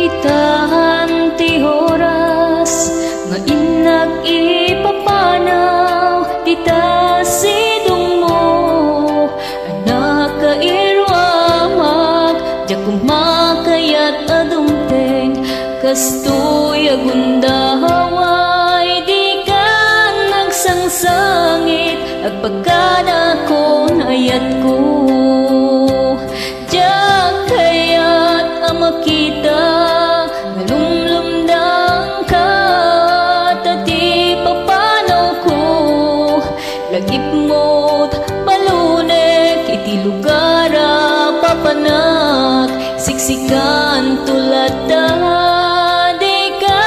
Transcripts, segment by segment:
Itahan ti oras nga inag ipapanaw dita sidong mo anak ka irwamag di kumakayat adumteng kastoy agundaway di ka nagsangsangit agpagkada ko nayat ko diyak kayat amakita nalumlumdang ka tati papanaw ko lagip mo't palunek iti lugara papanak siksikan tulad da di ka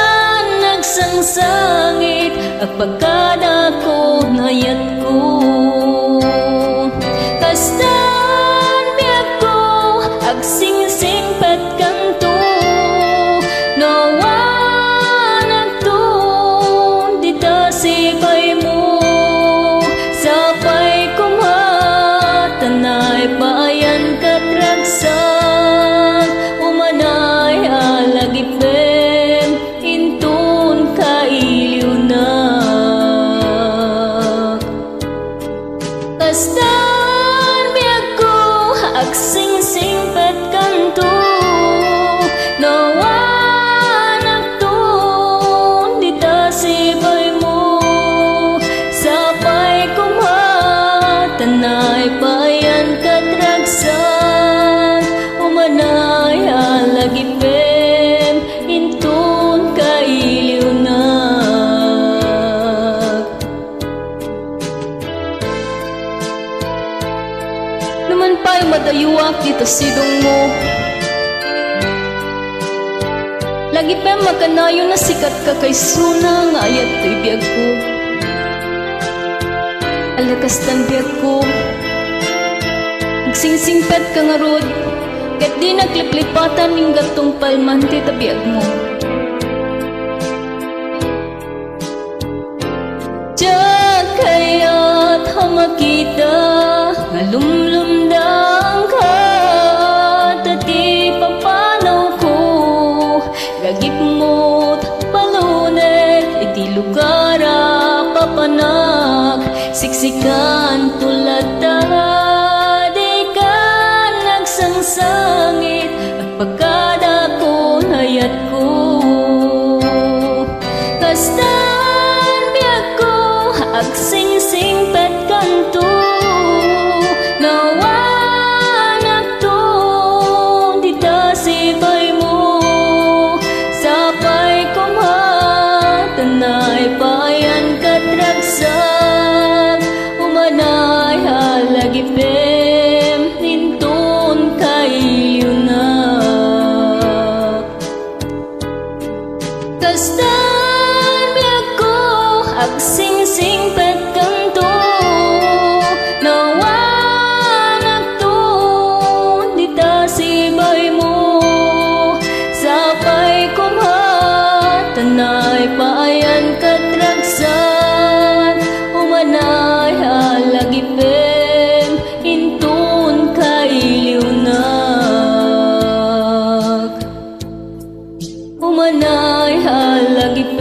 nagsangsangit agpagkada ko nayat ko kastan biyak ko agsingsing pat kanto nawanak to dita sipay mo sapay kumatanay paayan katragsan umanay alagipem intun kailiw na kastan biyak ko agsingsing pat kanto nawanak to dita sipay mo sapay kumatanay payan katragsan umanay alagipem intun kailiw na naman pa'y madayuak dito sidong mo lagi pa makanayo na sikat ka kay suna nga ayat to'y biyag ko alakas tan biyag ko agsingsingpet ka nga rod kat di nagliplipatan ning gatong palman tita biyag mo diyak kaya't hamakita nalumlumdang ka tati papanaw ko lagip mo't palunek iti lugara papanak siksikan tulad da di ka nagsangsangit agpagkada ko nayat ko kastan biyak ko agsingsing pat kanto nawanak to dita sipay mo sapay kumatanay payan katragsan umanay halagipem nintun kailiw na kastan biyak ko agsingsing pat kanto nawanak to dita sipay mo sapay kumatanay payan katragsan umanay halagipem intun kailiw na umanay halagipem